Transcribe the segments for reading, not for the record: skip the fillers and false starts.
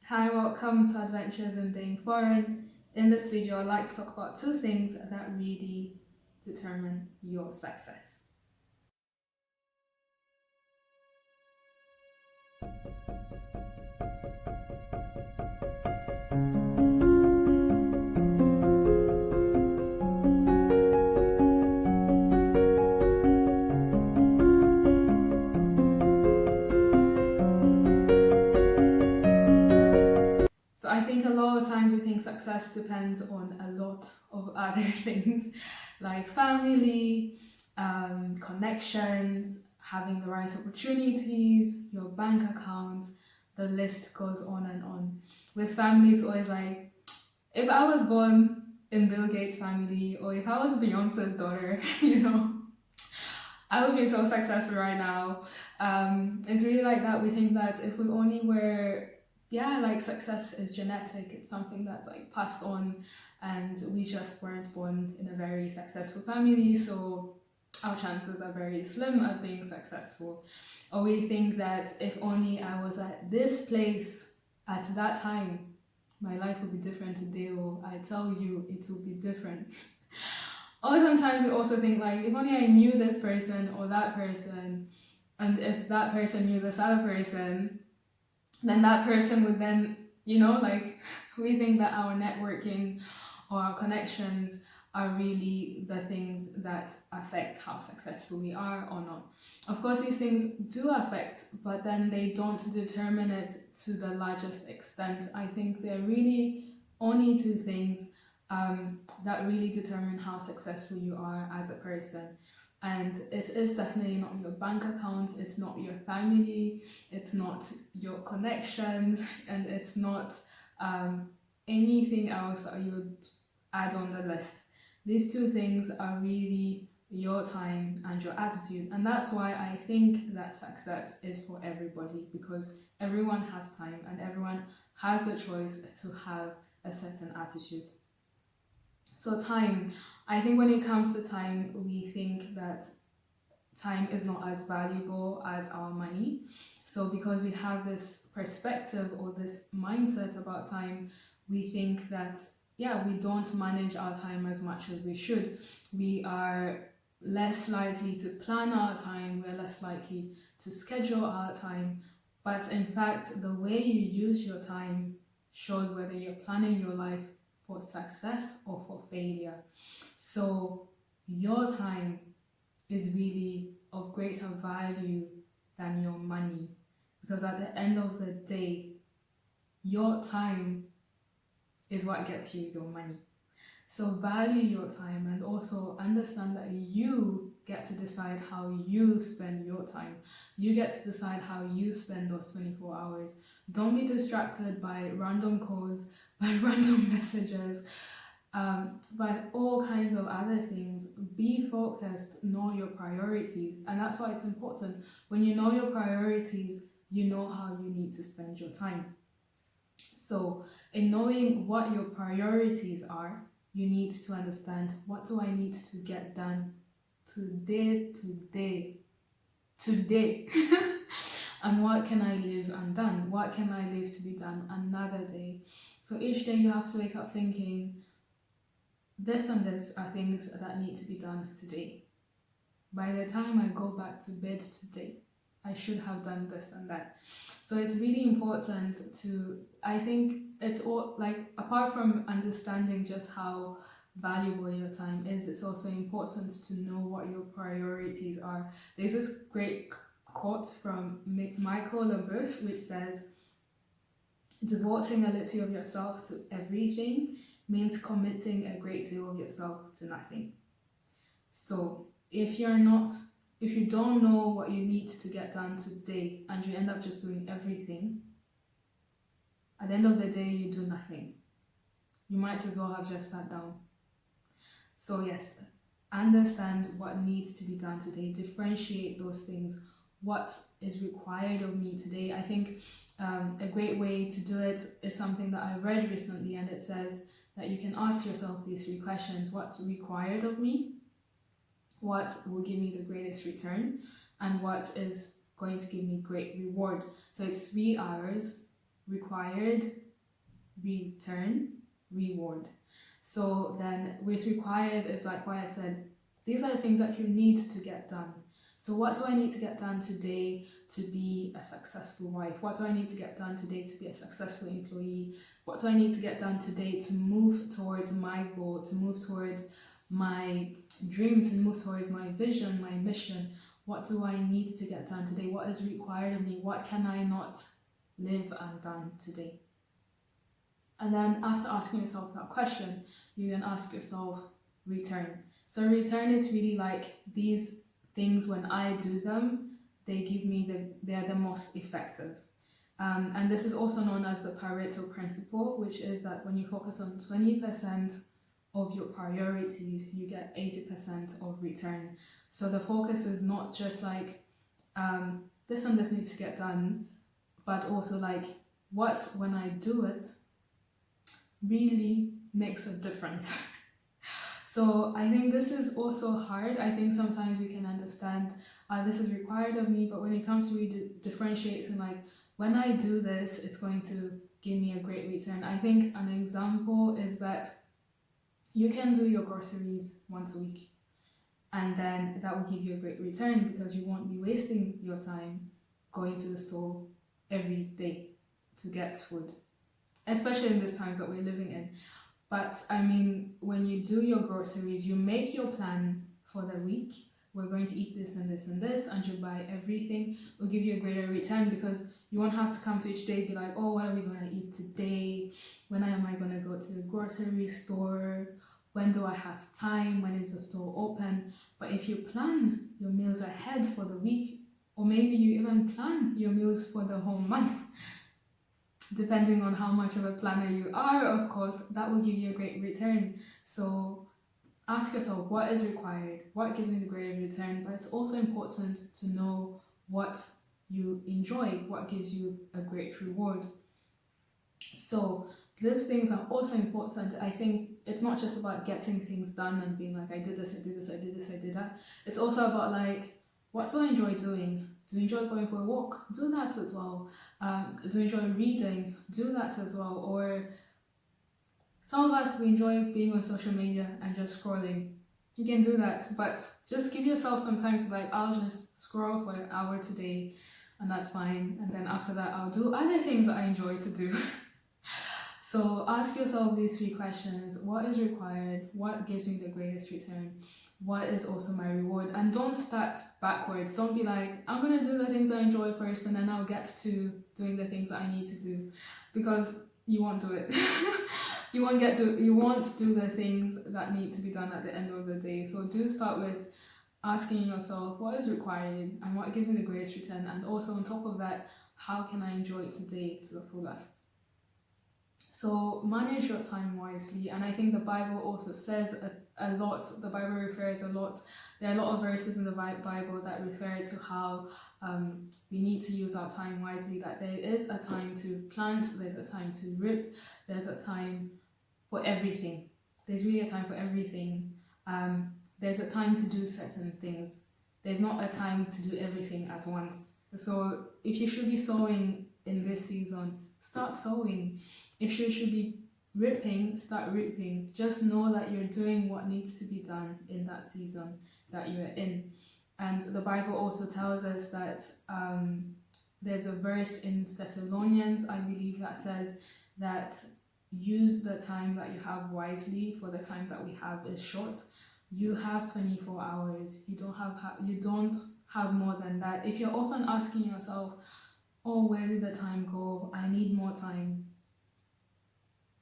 Hi, welcome to Adventures in Being Foreign. In this video, I'd like to talk about two things that really determine your success. So I think a lot of times we think success depends on a lot of other things like family, connections, having the right opportunities, your bank account, the list goes on and on. With family, it's always like, if I was born in Bill Gates' family or if I was Beyonce's daughter, I would be so successful right now. It's really like that. We think that if we only were, like success is genetic. It's something that's like passed on, and we just weren't born in a very successful family, so our chances are very slim at being successful. Or we think that if only I was at this place at that time, my life would be different today, or I tell you, it will be different. Or sometimes we also think like, if only I knew this person or that person, and if that person knew this other person, then that person would then, we think that our networking or our connections are really the things that affect how successful we are or not. Of course, these things do affect, but then they don't determine it to the largest extent. I think they're really only two things that really determine how successful you are as a person. And it is definitely not your bank account, it's not your family, it's not your connections, and it's not anything else that you'd add on the list. These two things are really your time and your attitude. And that's why I think that success is for everybody, because everyone has time and everyone has the choice to have a certain attitude. So time, I think when it comes to time, we think that time is not as valuable as our money. So because we have this perspective or this mindset about time, we think that, we don't manage our time as much as we should. We are less likely to plan our time, we're less likely to schedule our time. But in fact, the way you use your time shows whether you're planning your life for success or for failure. So your time is really of greater value than your money, because at the end of the day, your time is what gets you your money. So value your time and also understand that you get to decide how you spend your time. You get to decide how you spend those 24 hours. Don't be distracted by random calls, by random messages, by all kinds of other things. Be focused, know your priorities. And that's why it's important. When you know your priorities, you know how you need to spend your time. So in knowing what your priorities are, you need to understand, what do I need to get done today? And what can I leave undone? What can I leave to be done another day? So each day you have to wake up thinking, this and this are things that need to be done today. By the time I go back to bed today, I should have done this and that. So it's really important to, I think it's all like, apart from understanding just how valuable your time is, it's also important to know what your priorities are. There's this great quote from Michael LaBeouf, which says, devoting a little of yourself to everything means committing a great deal of yourself to nothing. So if you don't know what you need to get done today and you end up just doing everything, at the end of the day, you do nothing. You might as well have just sat down. So yes, understand what needs to be done today. Differentiate those things. What is required of me today? I think a great way to do it is something that I read recently, and it says that you can ask yourself these three questions. What's required of me? What will give me the greatest return? And what is going to give me great reward? So it's 3 R's. required, return, reward. So then with required, it's like what I said, these are the things that you need to get done. So what do I need to get done today to be a successful wife? What do I need to get done today to be a successful employee? What do I need to get done today to move towards my goal, to move towards my dream, to move towards my vision, my mission? What do I need to get done today? What is required of me? What can I not live undone today? And then after asking yourself that question, you can ask yourself return. So return is really like these things, when I do them, they're the most effective. And this is also known as the Pareto principle, which is that when you focus on 20% of your priorities, you get 80% of return. So the focus is not just like this and this needs to get done, but also like what, when I do it, really makes a difference. So I think this is also hard. I think sometimes we can understand this is required of me, but when it comes to differentiating, like when I do this, it's going to give me a great return. I think an example is that you can do your groceries once a week, and then that will give you a great return because you won't be wasting your time going to the store every day to get food, especially in these times that we're living in. But I mean, when you do your groceries, you make your plan for the week. We're going to eat this and this and this, and you buy everything. It will give you a greater return because you won't have to come to each day and be like, oh, what are we going to eat today? When am I going to go to the grocery store? When do I have time? When is the store open? But if you plan your meals ahead for the week, or maybe you even plan your meals for the whole month, depending on how much of a planner you are, of course, that will give you a great return. So ask yourself, what is required? What gives me the greatest return? But it's also important to know what you enjoy, what gives you a great reward. So these things are also important. I think it's not just about getting things done and being like, I did this, I did this, I did this, I did that. It's also about like, what do I enjoy doing? Do you enjoy going for a walk? Do that as well. Do you enjoy reading? Do that as well. Or some of us, we enjoy being on social media and just scrolling. You can do that, but just give yourself some time to like, I'll just scroll for an hour today, and that's fine. And then after that, I'll do other things that I enjoy to do. So ask yourself these 3 questions. What is required? What gives me the greatest return? What is also my reward? And don't start backwards. Don't be like, I'm going to do the things I enjoy first and then I'll get to doing the things that I need to do, because you won't do it. You won't do the things that need to be done at the end of the day. So do start with asking yourself what is required and what gives me the greatest return, and also on top of that, how can I enjoy today to the fullest? So manage your time wisely, and I think the Bible also says a lot. The Bible refers a lot. There are a lot of verses in the Bible that refer to how we need to use our time wisely, that there is a time to plant, there's a time to reap, there's a time for everything. There's really a time for everything. There's a time to do certain things. There's not a time to do everything at once. So if you should be sowing in this season, start sowing. If you should be reaping, start reaping. Just know that you're doing what needs to be done in that season that you're in. And the Bible also tells us that there's a verse in Thessalonians, I believe, that says that use the time that you have wisely, for the time that we have is short. You have 24 hours. You don't have more than that. If you're often asking yourself, oh, where did the time go? I need more time.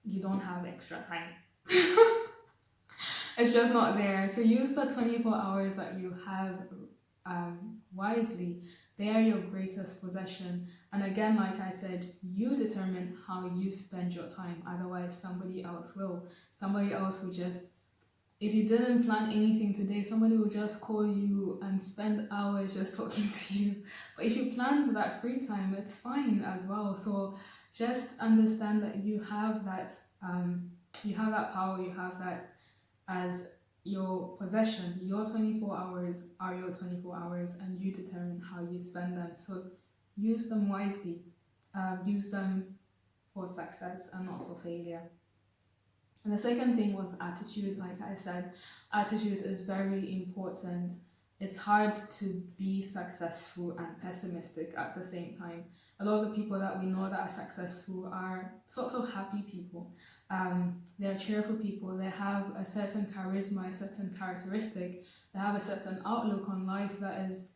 You don't have extra time. It's just not there. So use the 24 hours that you have wisely. They are your greatest possession. And again, like I said, you determine how you spend your time. Otherwise, somebody else will. Somebody else will just, if you didn't plan anything today, somebody will just call you and spend hours just talking to you. But if you planned that free time, it's fine as well. So just understand that you have that power, you have that as your possession. Your 24 hours are your 24 hours, and you determine how you spend them. So use them wisely. Use them for success and not for failure. And the second thing was attitude. Like I said, attitude is very important. It's hard to be successful and pessimistic at the same time. A lot of the people that we know that are successful are sort of happy people. They're cheerful people. They have a certain charisma, a certain characteristic. They have a certain outlook on life that is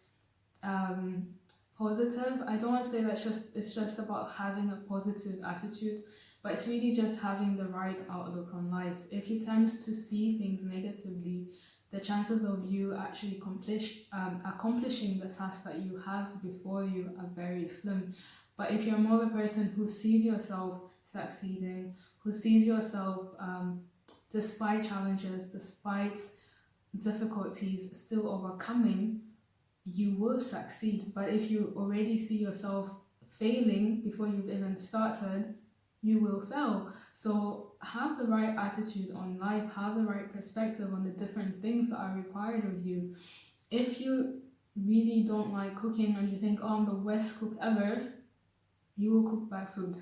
positive. I don't want to say that it's just about having a positive attitude, but it's really just having the right outlook on life. If you tend to see things negatively, the chances of you actually accomplishing the task that you have before you are very slim. But if you're more of a person who sees yourself succeeding, who sees yourself despite challenges, despite difficulties, still overcoming, you will succeed. But if you already see yourself failing before you've even started, you will fail. So have the right attitude on life, have the right perspective on the different things that are required of you. If you really don't like cooking and you think, oh, I'm the worst cook ever, you will cook bad food.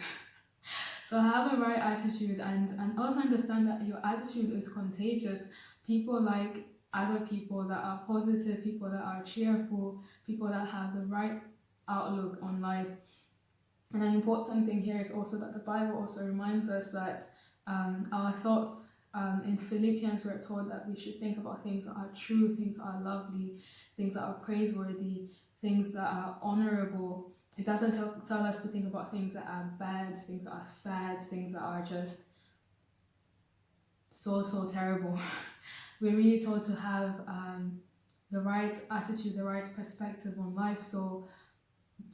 So have a right attitude, and also understand that your attitude is contagious. People like other people that are positive, people that are cheerful, people that have the right outlook on life. And an important thing here is also that the Bible also reminds us that our thoughts, in Philippians we're told that we should think about things that are true, things that are lovely, things that are praiseworthy, things that are honorable. It doesn't tell us to think about things that are bad, things that are sad, things that are just so terrible. We're really told to have the right attitude, the right perspective on life. So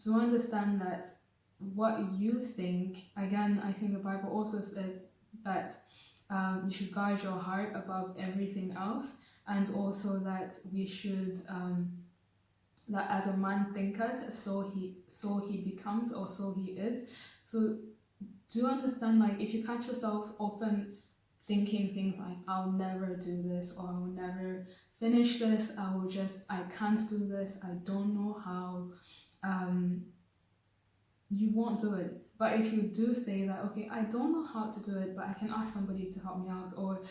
to understand that what you think, again, I think the Bible also says that you should guard your heart above everything else, and also that we should that as a man thinketh, so he becomes, or so he is. So do understand, like, if you catch yourself often thinking things like, I'll never do this, or I'll never finish this, I can't do this, I don't know how, you won't do it. But if you do say that, okay, I don't know how to do it, but I can ask somebody to help me out, or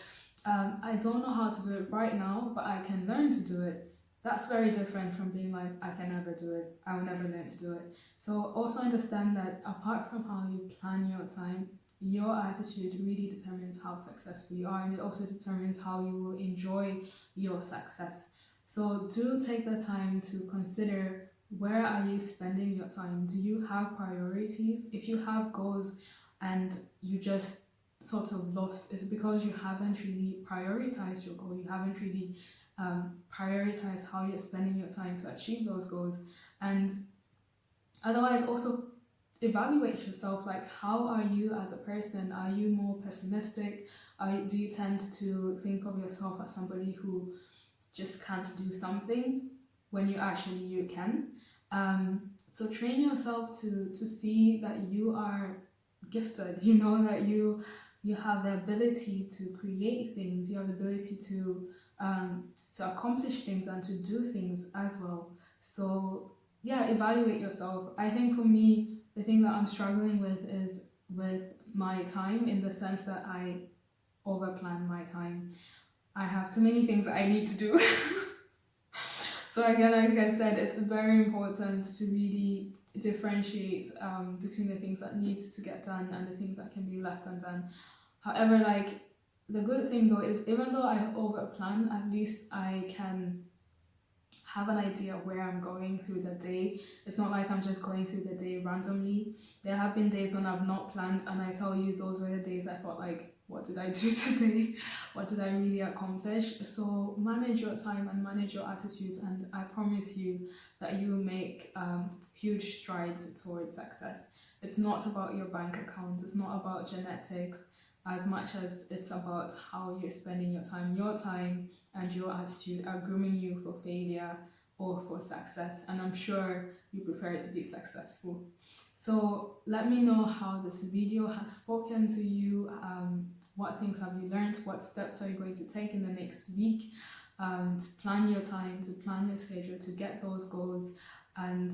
I don't know how to do it right now, but I can learn to do it. That's very different from being like, I can never do it, I will never learn to do it. So also understand that apart from how you plan your time, your attitude really determines how successful you are, and it also determines how you will enjoy your success. So do take the time to consider, where are you spending your time? Do you have priorities? If you have goals and you just sort of lost, it's because you haven't really prioritized your goal. You haven't really prioritize how you're spending your time to achieve those goals. And otherwise, also evaluate yourself, like, how are you as a person? Are you more pessimistic? Do you tend to think of yourself as somebody who just can't do something when you can? So train yourself to see that you are gifted, that you have the ability to create things, you have the ability to accomplish things and to do things as well. So yeah, evaluate yourself. I think for me, the thing that I'm struggling with is with my time, in the sense that I overplan my time. I have too many things that I need to do. So again, like I said, it's very important to really differentiate between the things that need to get done and the things that can be left undone. However, like, the good thing though is, even though I overplan, at least I can have an idea where I'm going through the day. It's not like I'm just going through the day randomly. There have been days when I've not planned, and I tell you, those were the days I felt like, what did I do today? What did I really accomplish? So manage your time and manage your attitudes, and I promise you that you will make huge strides towards success. It's not about your bank account, it's not about genetics, as much as it's about how you're spending your time. Your time and your attitude are grooming you for failure or for success, and I'm sure you prefer to be successful. So let me know how this video has spoken to you. What things have you learned? What steps are you going to take in the next week to plan your time, to plan your schedule, to get those goals? And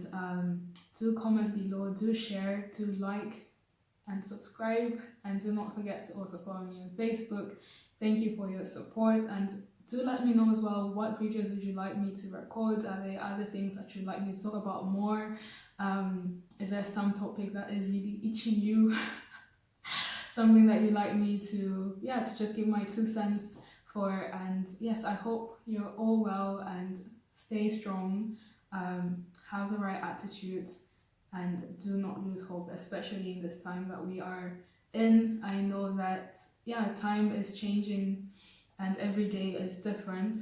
do comment below, do share, do like and subscribe, and do not forget to also follow me on Facebook. Thank you for your support, and do let me know as well, what videos would you like me to record? Are there other things that you'd like me to talk about more? Is there some topic that is really itching you? Something that you'd like me to just give my 2 cents for? And yes, I hope you're all well and stay strong, have the right attitude, and do not lose hope, especially in this time that we are in. I know that time is changing and every day is different,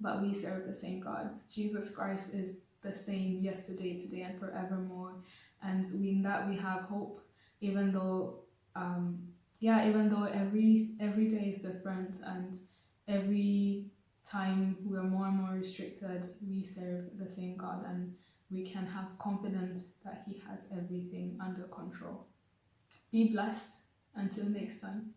but we serve the same God. Jesus Christ is the same yesterday, today, and forevermore, and in that we have hope, even though every day is different, and every time we are more and more restricted, we serve the same God, and we can have confidence that He has everything under control. Be blessed. Until next time.